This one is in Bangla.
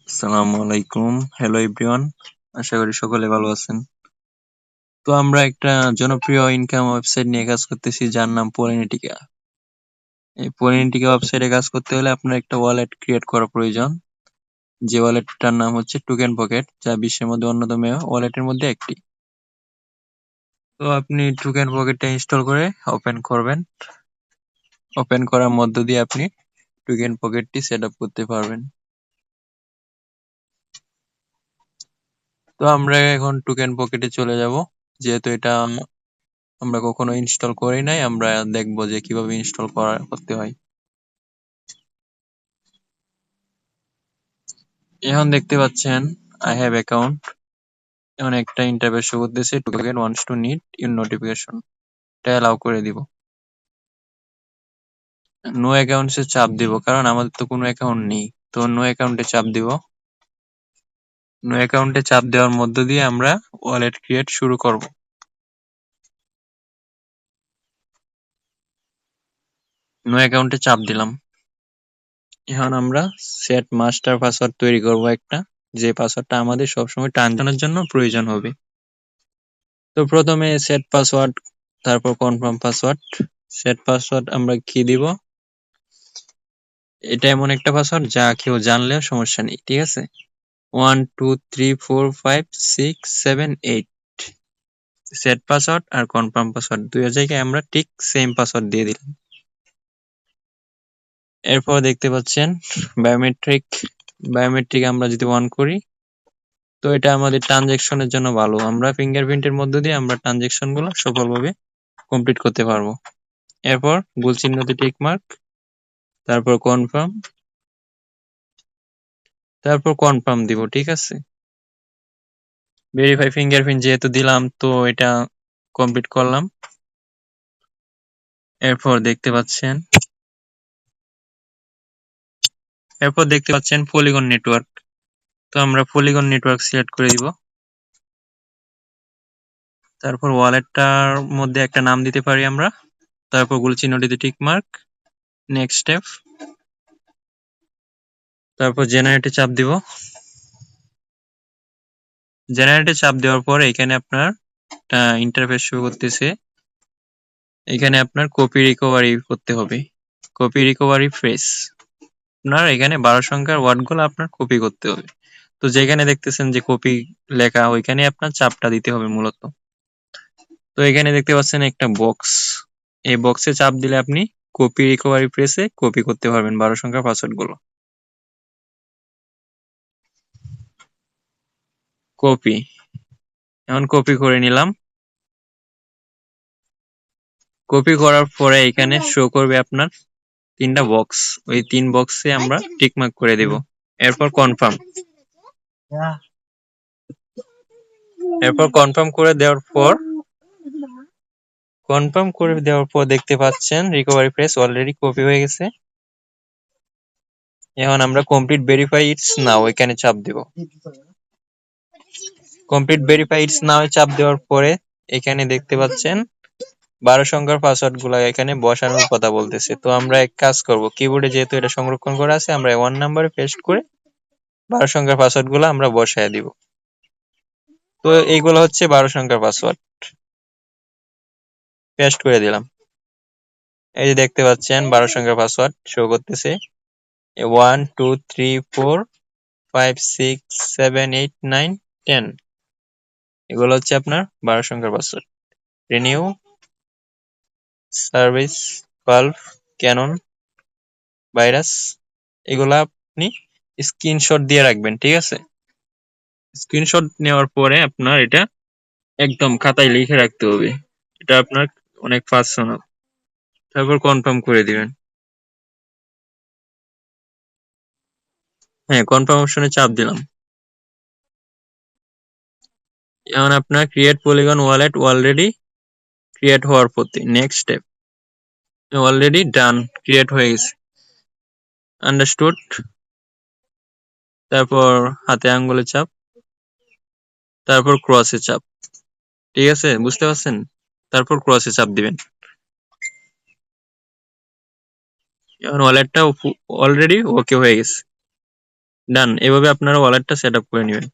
আসসালামু আলাইকুম। Hello everyone. আশা করি সকলে ভালো আছেন। তো আমরা একটা জনপ্রিয় ইনকাম ওয়েবসাইট নিয়ে কাজ করতেছি যার নাম পরিনিটিকা। এই পরিনিটিকা ওয়েবসাইটে কাজ করতে হলে আপনার একটা ওয়ালেট ক্রিয়েট করা প্রয়োজন। যে ওয়ালেটটার নাম হচ্ছে টোকেন পকেট, যা বিশ্বের মধ্যে অন্যতম ওয়ালেটের মধ্যে একটি। তো আপনি টোকেন পকেটটা ইনস্টল করে ওপেন করবেন। ওপেন করার মধ্য দিয়ে আপনি টোকেন পকেটটি সেট আপ করতে পারবেন। তো আমরা এখন টোকেন পকেটে চলে যাব, যেহেতু এটা আমরা কখনো ইনস্টল করি নাই। আমরা দেখবো যে কিভাবে ইনস্টল করতে হয়। এখন দেখতে পাচ্ছেন আই হ্যাভ অ্যাকাউন্ট, এখন একটা ইন্টারফেস শো করতেছে token wants to need your notification, এটা অ্যালাউ করে দিব। নো অ্যাকাউন্টসে চাপ দিব, কারণ আমাদের তো কোনো অ্যাকাউন্ট নেই। তো নো অ্যাকাউন্টে চাপ দিব। নো অ্যাকাউন্টে চাপ দেওয়ার মধ্য দিয়ে আমরা ওয়ালেট ক্রিয়েট শুরু করব। নো অ্যাকাউন্টে চাপ দিলাম। এখন আমরা সেট মাস্টার পাসওয়ার্ড তৈরি করব একটা, যে পাসওয়ার্ডটা আমাদের সবসময় ট্রানজাকশনের জন্য প্রয়োজন হবে। তো প্রথমে সেট পাসওয়ার্ড, তারপর কনফার্ম পাসওয়ার্ড। সেট পাসওয়ার্ড আমরা কি দিব? এটা এমন একটা পাসওয়ার্ড যা কেউ জানলেও সমস্যা নেই, ঠিক আছে? 1 2 3 4 5 6 7 8 সেট পাসওয়ার্ড আর কনফার্ম পাসওয়ার্ড দুইয়ের জায়গায় আমরা ঠিক সেম পাসওয়ার্ড দিয়ে দিলাম। এরপর দেখতে পাচ্ছেন বায়োমেট্রিক। বায়োমেট্রিক আমরা যদি অন করি, তো এটা আমাদের ট্রানজেকশনের জন্য ভালো। আমরা ফিঙ্গারপ্রিন্টের মধ্য দিয়ে আমরা ট্রানজেকশন গুলো সফলভাবে কমপ্লিট করতে পারবো। এরপর গোল চিহ্নতে টিক মার্ক, তারপর কনফার্ম, তারপর কনফার্ম দিব, ঠিক আছে? ভেরিফাই ফিঙ্গারপ্রিন্ট যেহেতু দিলাম, তো এটা কমপ্লিট করলাম। এরপর দেখতে পাচ্ছেন পলিগন নেটওয়ার্ক। তো আমরা পলিগন নেটওয়ার্ক সিলেক্ট করে দিব। তারপর ওয়ালেটটার মধ্যে একটা নাম দিতে পারি আমরা। তারপর গোল চিহ্নটিতে টিক মার্ক, নেক্সট স্টেপ, তারপর জেনারেটে চাপ দিব। জেনারেটে চাপ দেওয়ার পর এখানে আপনার একটা ইন্টারফেস শো করতেছে। এখানে আপনার কপি রিকভারি করতে হবে, কপি রিকভারি ফ্রেজ। আপনার এখানে 12 সংখ্যার ওয়ার্ডগুলো আপনার কপি করতে হবে। তো যেখানে দেখতেছেন যে কপি লেখা, ওইখানে আপনার চাপটা দিতে হবে মূলত। তো এখানে দেখতে পাচ্ছেন একটা বক্স, এই বক্সে চাপ দিলে আপনি কপি রিকভারি প্রেসে কপি করতে পারবেন 12 সংখ্যার পাসওয়ার্ড গুলো। কপি, এখন কপি করে নিলাম। কপি করার পরে এখানে শো করবে আপনার 3টা বক্স, ওই 3 বক্সে আমরা টিক মার্ক করে দেব। এরপর কনফার্ম, কনফার্ম করে দেওয়ার পর দেখতে পাচ্ছেন রিকভারি প্রেস অলরেডি কপি হয়ে গেছে। এখন আমরা কমপ্লিট ভেরিফাই ইটস নাও এখানে চাপ দেব। কমপ্লিট ভেরিফাই ইটস নাও এ চাপ দেওয়ার পরে এখানে দেখতে পাচ্ছেন 12 সংখ্যার পাসওয়ার্ড গুলা এখানে বসানোর কথা বলতেছে। তো আমরা এক কাজ করব, কিবোর্ডে যেহেতু এটা সংরক্ষণ করা আছে, আমরা 1 নম্বরে পেস্ট করে 12 সংখ্যার পাসওয়ার্ড গুলো আমরা বসায় দিব। তো এইগুলো হচ্ছে 12 সংখ্যার পাসওয়ার্ড, পেস্ট করে দিলাম। এই যে দেখতে পাচ্ছেন 12 সংখ্যার পাসওয়ার্ড শো করতেছে 1 2 3 4 5 6 7 8 9 10। এগুলো হচ্ছে আপনার 12 সংখ্যার password. Renew, service, valve, canon, virus, এগুলা আপনি স্ক্রিনশট দিয়ে রাখবেন, ঠিক আছে? স্ক্রিনশট নেওয়ার পরে আপনার এটা একদম খাতায় লিখে রাখতে হবে, এটা আপনার অনেক পার্সোনাল। তারপর কনফার্ম করে দিবেন। হ্যাঁ, কনফার্ম অপশনে চাপ দিলাম। এখন আপনার create polygon wallet already create হওয়ার পথে, next step. Already done, create হয়ে গেছে। আন্ডারস্টুড, তারপর হাতে আঙ্গুলে চাপ, তারপর ক্রসে চাপ, ঠিক আছে? বুঝতে পারছেন? তারপর ক্রসে চাপ দিবেন। এখন ওয়ালেটটা অলরেডি ওকে হয়ে গেছে। ডান, এভাবে আপনারা ওয়ালেটটা সেট আপ করে নেবেন।